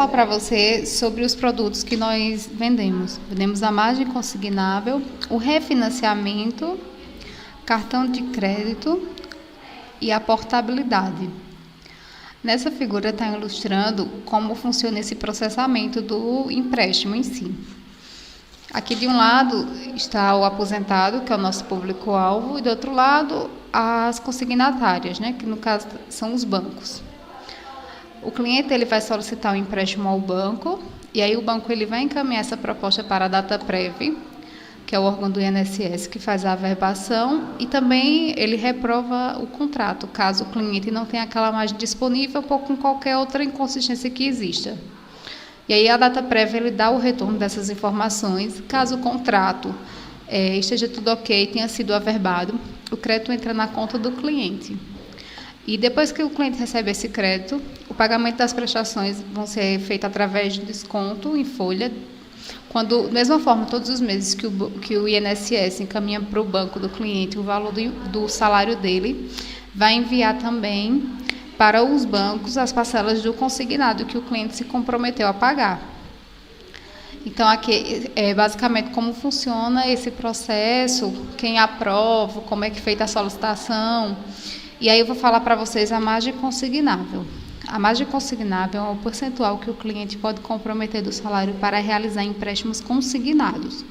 falar para você sobre os produtos que nós vendemos. Vendemos a margem consignável, o refinanciamento, cartão de crédito e a portabilidade. Nessa figura está ilustrando como funciona esse processamento do empréstimo em si. Aqui de um lado está o aposentado, que é o nosso público-alvo, e do outro lado as consignatárias, né, que no caso são os bancos. O cliente ele vai solicitar um empréstimo ao banco, e aí o banco ele vai encaminhar essa proposta para a Dataprev, que é o órgão do INSS que faz a averbação, e também ele reprova o contrato, caso o cliente não tenha aquela margem disponível ou com qualquer outra inconsistência que exista. E aí a Dataprev ele dá o retorno dessas informações, caso o contrato esteja tudo ok, tenha sido averbado, o crédito entra na conta do cliente. E depois que o cliente recebe esse crédito, o pagamento das prestações vão ser feito através de desconto em folha, quando, da mesma forma, todos os meses que o INSS encaminha para o banco do cliente o valor do salário dele, vai enviar também para os bancos as parcelas do consignado que o cliente se comprometeu a pagar. Então, aqui é basicamente como funciona esse processo, quem aprova, como é que é feita a solicitação. E aí eu vou falar para vocês a margem consignável. A margem consignável é o percentual que o cliente pode comprometer do salário para realizar empréstimos consignados.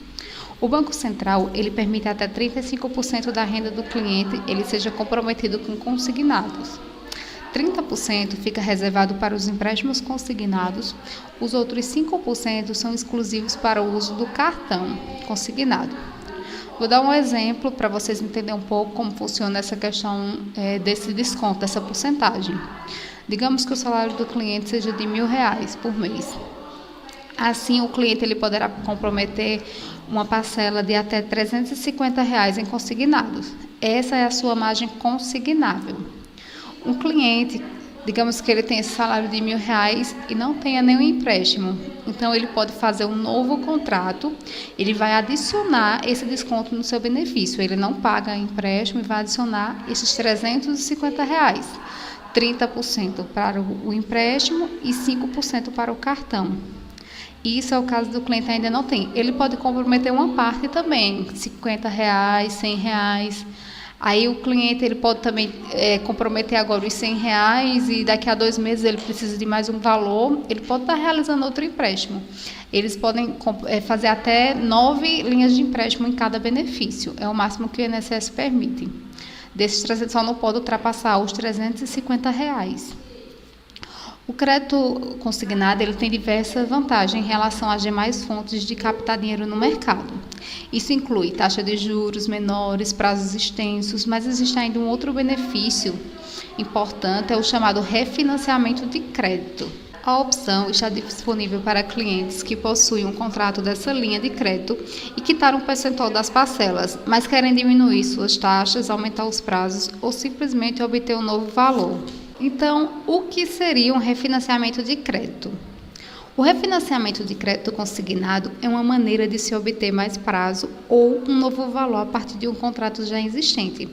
O Banco Central ele permite até 35% da renda do cliente ele seja comprometido com consignados. 30% fica reservado para os empréstimos consignados, os outros 5% são exclusivos para o uso do cartão consignado. Vou dar um exemplo para vocês entenderem um pouco como funciona essa questão desse desconto, dessa porcentagem. Digamos que o salário do cliente seja de R$1.000 por mês. Assim, o cliente ele poderá comprometer uma parcela de até R$350 em consignados. Essa é a sua margem consignável. Um cliente, digamos que ele tem esse salário de R$1.000 e não tenha nenhum empréstimo. Então, ele pode fazer um novo contrato, ele vai adicionar esse desconto no seu benefício. Ele não paga empréstimo e vai adicionar esses R$350. 30% para o empréstimo e 5% para o cartão. Isso é o caso do cliente ainda não tem. Ele pode comprometer uma parte também, R$50, R$100. Aí o cliente ele pode também comprometer agora os R$100 e daqui a 2 meses ele precisa de mais um valor, ele pode estar realizando outro empréstimo. Eles podem fazer até 9 linhas de empréstimo em cada benefício, é o máximo que o INSS permite. Desses 300 só não pode ultrapassar os R$350. O crédito consignado ele tem diversas vantagens em relação às demais fontes de captar dinheiro no mercado. Isso inclui taxa de juros menores, prazos extensos, mas existe ainda um outro benefício importante, é o chamado refinanciamento de crédito. A opção está disponível para clientes que possuem um contrato dessa linha de crédito e quitaram um percentual das parcelas, mas querem diminuir suas taxas, aumentar os prazos ou simplesmente obter um novo valor. Então, o que seria um refinanciamento de crédito? O refinanciamento de crédito consignado é uma maneira de se obter mais prazo ou um novo valor a partir de um contrato já existente,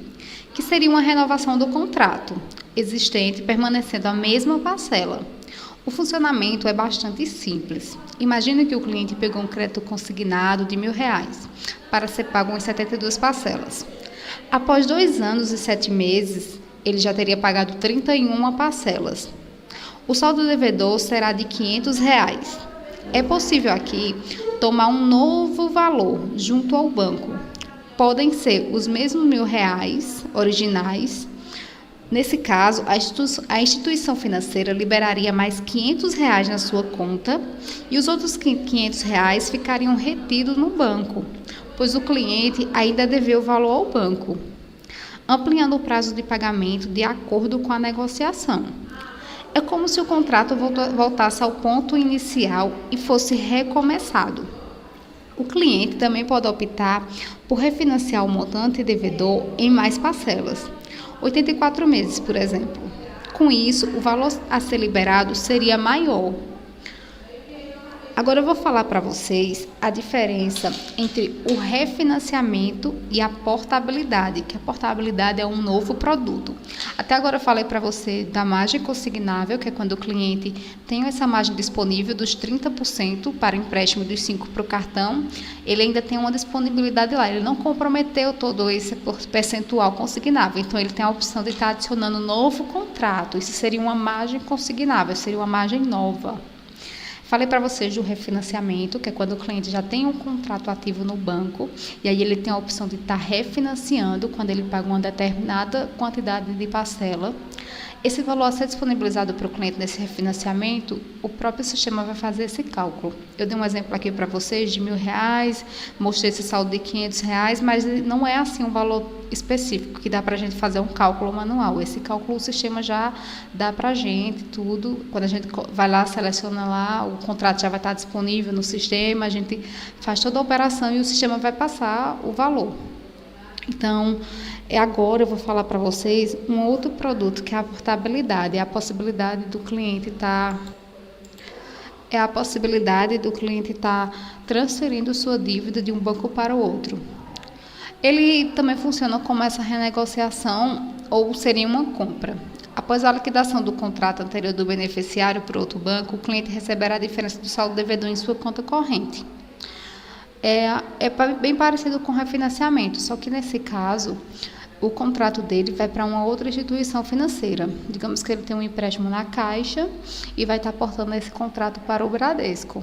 que seria uma renovação do contrato existente permanecendo a mesma parcela. O funcionamento é bastante simples. Imagine que o cliente pegou um crédito consignado de R$1.000 para ser pago em 72 parcelas. Após 2 anos e 7 meses, ele já teria pagado 31 parcelas. O saldo devedor será de R$500. É possível aqui tomar um novo valor junto ao banco. Podem ser os mesmos R$1.000 originais. Nesse caso, a instituição financeira liberaria mais R$500 na sua conta e os outros R$500 ficariam retidos no banco, pois o cliente ainda deveu o valor ao banco, ampliando o prazo de pagamento de acordo com a negociação. É como se o contrato voltasse ao ponto inicial e fosse recomeçado. O cliente também pode optar por refinanciar o montante devedor em mais parcelas. 84 meses, por exemplo. Com isso, o valor a ser liberado seria maior. Agora eu vou falar para vocês a diferença entre o refinanciamento e a portabilidade, que a portabilidade é um novo produto. Até agora eu falei para você da margem consignável, que é quando o cliente tem essa margem disponível dos 30% para empréstimo e dos 5% para o cartão, ele ainda tem uma disponibilidade lá, ele não comprometeu todo esse percentual consignável, então ele tem a opção de estar adicionando um novo contrato, isso seria uma margem consignável, seria uma margem nova. Falei para vocês do refinanciamento, que é quando o cliente já tem um contrato ativo no banco, e aí ele tem a opção de estar refinanciando quando ele paga uma determinada quantidade de parcela. Esse valor a ser disponibilizado para o cliente nesse refinanciamento, o próprio sistema vai fazer esse cálculo. Eu dei um exemplo aqui para vocês de R$1.000, mostrei esse saldo de R$500, mas não é assim um valor específico que dá para a gente fazer um cálculo manual. Esse cálculo o sistema já dá para a gente tudo. Quando a gente vai lá, seleciona lá, o contrato já vai estar disponível no sistema, a gente faz toda a operação e o sistema vai passar o valor. Então, agora eu vou falar para vocês um outro produto que é a portabilidade, é a possibilidade do cliente estar transferindo sua dívida de um banco para o outro. Ele também funciona como essa renegociação ou seria uma compra. Após a liquidação do contrato anterior do beneficiário por outro banco, o cliente receberá a diferença do saldo devedor em sua conta corrente. É bem parecido com refinanciamento, só que nesse caso o contrato dele vai para uma outra instituição financeira. Digamos que ele tem um empréstimo na Caixa e vai estar portando esse contrato para o Bradesco.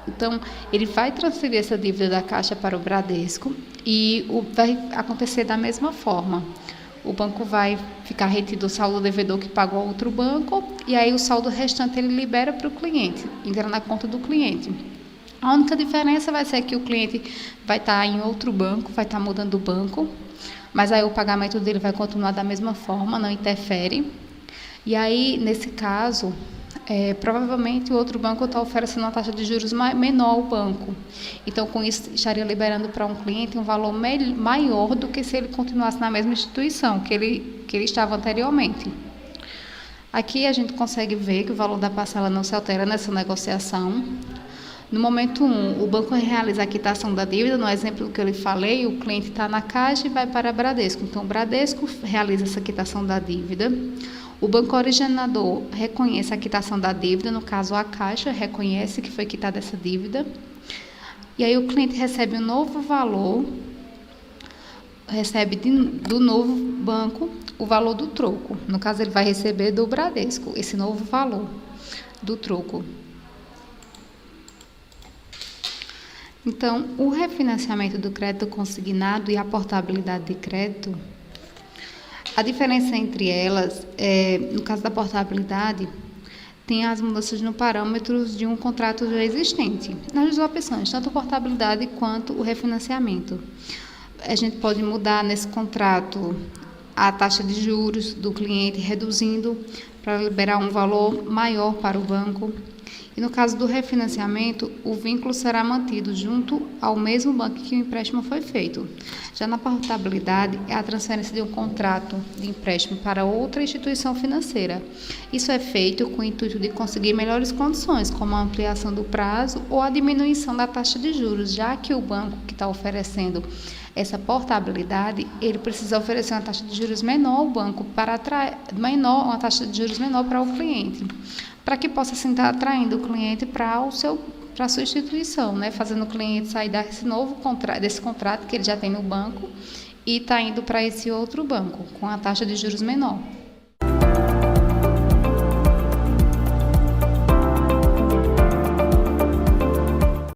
Então, ele vai transferir essa dívida da Caixa para o Bradesco e vai acontecer da mesma forma. O banco vai ficar retido o saldo devedor que pagou a outro banco e aí o saldo restante ele libera para o cliente, entra na conta do cliente. A única diferença vai ser que o cliente vai estar em outro banco, vai estar mudando o banco, mas aí o pagamento dele vai continuar da mesma forma, não interfere. E aí, nesse caso, provavelmente o outro banco está oferecendo uma taxa de juros menor ao banco. Então, com isso, estaria liberando para um cliente um valor maior do que se ele continuasse na mesma instituição que ele estava anteriormente. Aqui a gente consegue ver que o valor da parcela não se altera nessa negociação. No momento 1, o banco realiza a quitação da dívida, no exemplo que eu lhe falei, o cliente está na Caixa e vai para a Bradesco. Então, o Bradesco realiza essa quitação da dívida. O banco originador reconhece a quitação da dívida, no caso a Caixa reconhece que foi quitada essa dívida. E aí o cliente recebe um novo valor, recebe do novo banco o valor do troco. No caso, ele vai receber do Bradesco esse novo valor do troco. Então, o refinanciamento do crédito consignado e a portabilidade de crédito, a diferença entre elas, no caso da portabilidade, tem as mudanças no parâmetros de um contrato já existente, nas duas opções, tanto a portabilidade quanto o refinanciamento. A gente pode mudar nesse contrato a taxa de juros do cliente, reduzindo para liberar um valor maior para o banco. E no caso do refinanciamento, o vínculo será mantido junto ao mesmo banco que o empréstimo foi feito. Já na portabilidade, é a transferência de um contrato de empréstimo para outra instituição financeira. Isso é feito com o intuito de conseguir melhores condições, como a ampliação do prazo ou a diminuição da taxa de juros, já que o banco que está oferecendo essa portabilidade, ele precisa oferecer uma taxa de juros menor ao banco para uma taxa de juros menor para o cliente, para que possa assim estar atraindo o cliente para a sua instituição, né? Fazendo o cliente sair desse contrato que ele já tem no banco e está indo para esse outro banco com a taxa de juros menor.